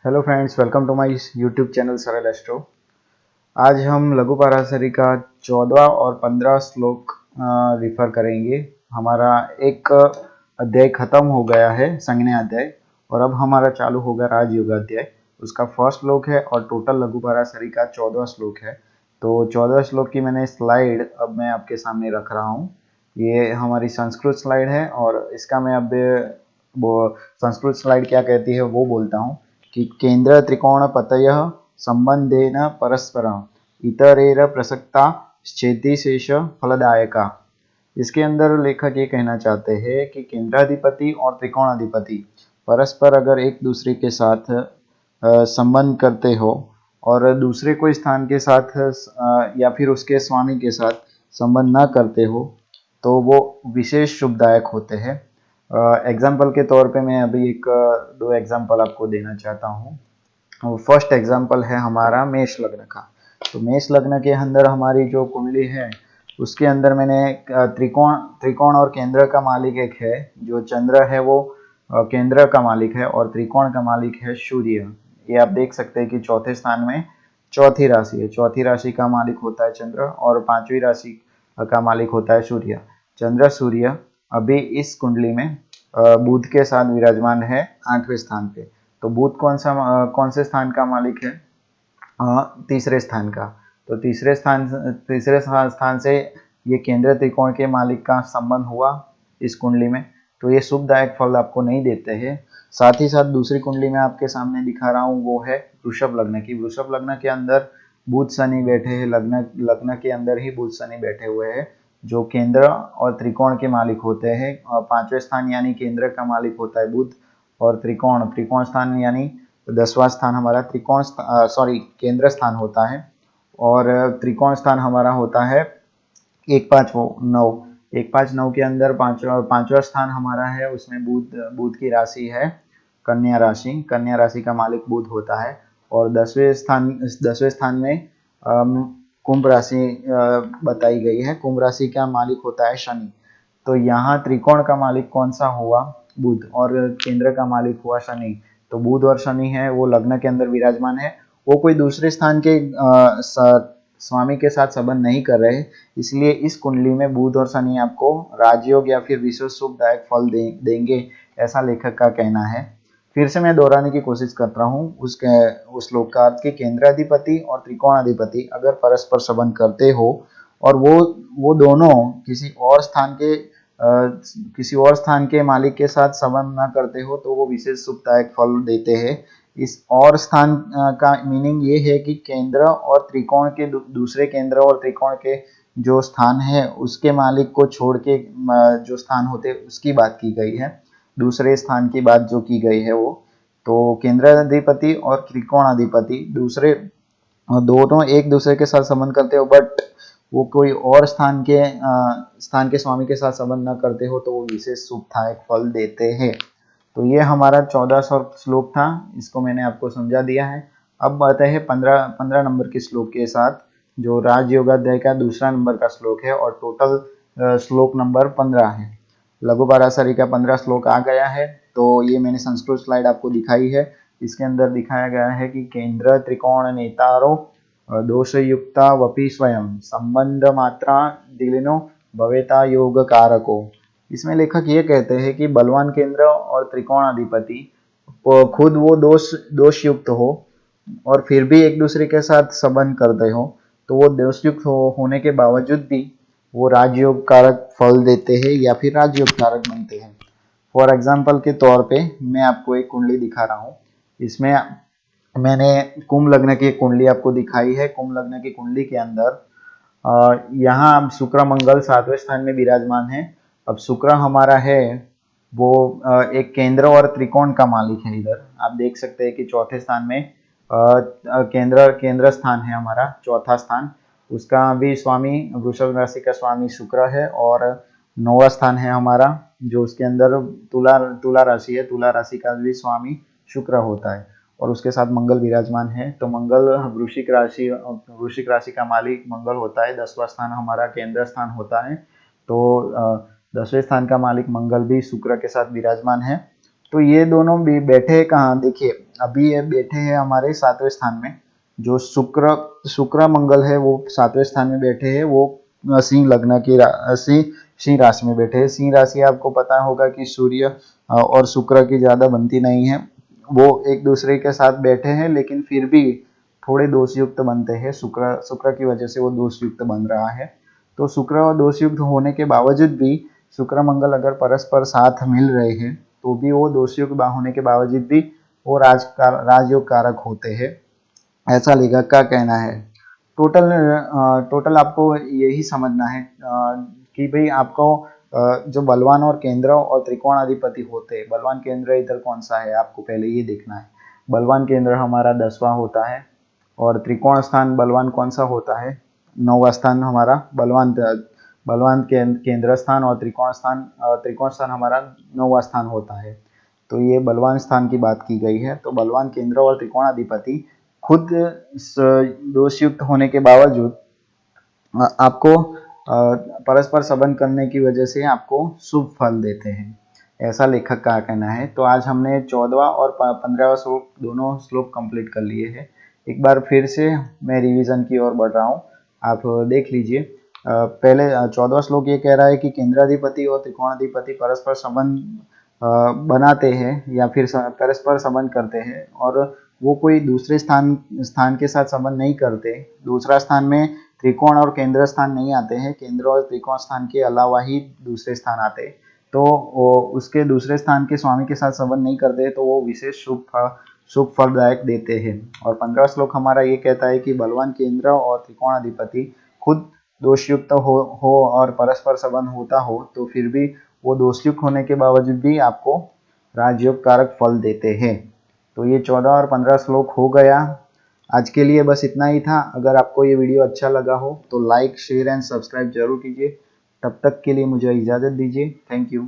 Hello friends, welcome to my YouTube channel Saral astro. आज हम लघु पराशरी का 14 और 15 श्लोक रिफर करेंगे। हमारा एक अध्याय खत्म हो गया है, संज्ञा अध्याय, और अब हमारा चालू होगा राजयोग अध्याय। उसका फर्स्ट श्लोक है और टोटल लघु पराशरी का 14 श्लोक है। तो 14 श्लोक की मैंने स्लाइड अब मैं आपके सामने रख रहा हूँ। ये हमारी संस्कृत स्लाइड है और इसका मैं अब वो संस्कृत स्लाइड क्या कहती है वो बोलता हूँ कि केंद्र त्रिकोण पतय संबंधेन परस्परम इतरेर प्रसक्ता छेदिशेष फलदायका। इसके अंदर लेखक ये कहना चाहते हैं कि केंद्राधिपति और त्रिकोणाधिपति परस्पर अगर एक दूसरे के साथ संबंध करते हो और दूसरे कोई स्थान के साथ या फिर उसके स्वामी के साथ संबंध ना करते हो तो वो विशेष शुभदायक होते हैं। एग्जाम्पल के तौर पे मैं अभी एक दो एग्जाम्पल आपको देना चाहता हूँ। फर्स्ट एग्जाम्पल है हमारा मेष लग्न का। तो मेष लग्न के अंदर हमारी जो कुंडली है उसके अंदर मैंने त्रिकोण त्रिकोण और केंद्र का मालिक एक है। जो चंद्र है वो केंद्र का मालिक है और त्रिकोण का मालिक है सूर्य। ये आप देख सकते हैं कि चौथे स्थान में चौथी राशि है। चौथी राशि का मालिक होता है चंद्र और पांचवी राशि का मालिक होता है सूर्य। चंद्र सूर्य अभी इस कुंडली में बुध के साथ विराजमान है 8वें स्थान पे। तो बुध कौन से स्थान का मालिक है? तीसरे स्थान का। तो तीसरे स्थान से ये केंद्र त्रिकोण के मालिक का संबंध हुआ इस कुंडली में। तो ये शुभदायक फल आपको नहीं देते हैं। साथ ही साथ दूसरी कुंडली में आपके सामने दिखा रहा हूँ वो है वृषभ लग्न की। वृषभ लग्न के अंदर बुध शनि बैठे हैं। लग्न के अंदर ही बुध शनि बैठे हुए हैं जो केंद्र और त्रिकोण के मालिक होते हैं। और 5वें स्थान यानी केंद्र का मालिक होता है बुध और त्रिकोण स्थान यानी 10वां स्थान हमारा केंद्र स्थान होता है। और त्रिकोण स्थान हमारा होता है 1 5 9। 1 5 9 के अंदर पांचवा स्थान हमारा है, उसमें बुध की राशि है कन्या राशि। कन्या राशि का मालिक बुध होता है। और 10वें स्थान में कुंभ राशि बताई गई है। कुंभ राशि का मालिक होता है शनि। तो यहाँ त्रिकोण का मालिक कौन सा हुआ? बुध। और केंद्र का मालिक हुआ शनि। तो बुध और शनि है वो लग्न के अंदर विराजमान है। वो कोई दूसरे स्थान के स्वामी के साथ संबंध नहीं कर रहे, इसलिए इस कुंडली में बुध और शनि आपको राजयोग या फिर विशेष शुभदायक फल देंगे, ऐसा लेखक का कहना है। फिर से मैं दोहराने की कोशिश कर रहा हूँ उस श्लोक का अर्थ कि केंद्राधिपति और त्रिकोणाधिपति अगर परस्पर संबंध करते हो और वो दोनों किसी और स्थान के मालिक के साथ संबंध ना करते हो तो वो विशेष शुभदायक फल देते हैं। इस और स्थान का मीनिंग ये है कि केंद्र और त्रिकोण के दूसरे केंद्र और त्रिकोण के जो स्थान है उसके मालिक को छोड़ के जो स्थान होते हैं उसकी बात की गई है। दूसरे स्थान की बात जो की गई है वो तो केंद्राधिपति और त्रिकोणाधिपति दूसरे दोनों एक दूसरे के साथ संबंध करते हो, बट वो कोई और स्थान के स्वामी के साथ संबंध न करते हो तो वो विशेष शुभदायक फल देते हैं। तो ये हमारा 14 श्लोक था, इसको मैंने आपको समझा दिया है। अब आते हैं 15 नंबर के श्लोक के साथ जो राजयोगाध्याय का दूसरा नंबर का श्लोक है और टोटल श्लोक नंबर 15 है। लघु पराशरी का 15 श्लोक आ गया है। तो ये मैंने संस्कृत स्लाइड आपको दिखाई है। इसके अंदर दिखाया गया है कि केंद्र त्रिकोण नेतारो दोषयुक्ता वपि स्वयं संबंध मात्रा दिलिनो भवेता योग कारको। इसमें लेखक ये कहते हैं कि बलवान केंद्र और त्रिकोणाधिपति खुद वो दोष युक्त हो और फिर भी एक दूसरे के साथ संबंध करते हो तो वो दोषयुक्त होने के बावजूद भी वो राजयोग कारक फल देते हैं या फिर राजयोग कारक बनते हैं। फॉर एग्जाम्पल के तौर पे मैं आपको एक कुंडली दिखा रहा हूँ। इसमें मैंने कुंभ लग्न की कुंडली आपको दिखाई है। कुंभ लग्न की कुंडली के अंदर यहाँ शुक्र मंगल 7वें स्थान में विराजमान है। अब शुक्र हमारा है वो एक केंद्र और त्रिकोण का मालिक है। इधर आप देख सकते हैं कि चौथे स्थान में केंद्र स्थान है हमारा, चौथा स्थान। उसका भी स्वामी वृषभ राशि का स्वामी शुक्र है और 9वां स्थान है हमारा जो उसके अंदर तुला राशि है। तुला राशि का भी स्वामी शुक्र होता है और उसके साथ मंगल विराजमान है। तो मंगल वृश्चिक राशि का मालिक मंगल होता है। 10वां स्थान हमारा केंद्र स्थान होता है। तो 10वें स्थान का मालिक मंगल भी शुक्र के साथ विराजमान है। तो ये दोनों भी बैठे हैं कहाँ, देखिए अभी ये बैठे हैं हमारे 7वें स्थान में। जो शुक्र मंगल है वो 7वें स्थान में बैठे हैं, वो सिंह लग्न की सिंह राशि में बैठे हैं। सिंह राशि आपको पता होगा कि सूर्य और शुक्र की ज्यादा बनती नहीं है, वो एक दूसरे के साथ बैठे हैं लेकिन फिर भी थोड़े दोषयुक्त बनते हैं। शुक्र की वजह से वो दोषयुक्त बन रहा है। तो शुक्र और दोषयुक्त होने के बावजूद भी शुक्र मंगल अगर परस्पर साथ मिल रहे हैं तो भी वो दोषयुक्त होने के बावजूद भी वो राजयोग कारक होते हैं, ऐसा लेखक का कहना है। टोटल आपको यही समझना है कि भाई आपको जो बलवान और केंद्र और त्रिकोणाधिपति होते हैं, बलवान केंद्र इधर कौन सा है आपको पहले ये देखना है। बलवान केंद्र हमारा 10वां होता है और त्रिकोण स्थान बलवान कौन सा होता है, 9वां स्थान हमारा बलवान केंद्र स्थान और त्रिकोण स्थान हमारा 9वां स्थान होता है। तो ये बलवान स्थान की बात की गई है। तो बलवान केंद्र और त्रिकोणाधिपति खुद दोषयुक्त होने के बावजूद आपको परस्पर संबंध करने की वजह से आपको शुभ फल देते हैं, ऐसा लेखक का कहना है। तो आज हमने 14वां और 15वां श्लोक दोनों श्लोक कंप्लीट कर लिए हैं। एक बार फिर से मैं रिवीजन की ओर बढ़ रहा हूँ, आप देख लीजिए। पहले 14वां श्लोक ये कह रहा है कि केंद्राधिपति और त्रिकोणाधिपति परस्पर संबंध बनाते हैं या फिर परस्पर संबंध करते हैं और वो कोई दूसरे स्थान के साथ संबंध नहीं करते। दूसरा स्थान में त्रिकोण और केंद्र स्थान नहीं आते हैं, केंद्र और त्रिकोण स्थान के अलावा ही दूसरे स्थान आते हैं। तो उसके दूसरे स्थान के स्वामी के साथ संबंध नहीं करते तो वो विशेष शुभ फलदायक देते हैं। और 15वां श्लोक हमारा ये कहता है कि बलवान केंद्र और त्रिकोणाधिपति खुद दोषयुक्त हो और परस्पर संबंध होता हो तो फिर भी वो दोषयुक्त होने के बावजूद भी आपको राजयोग कारक फल देते हैं। तो ये 14 और 15 श्लोक हो गया। आज के लिए बस इतना ही था। अगर आपको ये वीडियो अच्छा लगा हो तो लाइक शेयर एंड सब्सक्राइब जरूर कीजिए। तब तक के लिए मुझे इजाज़त दीजिए। Thank you.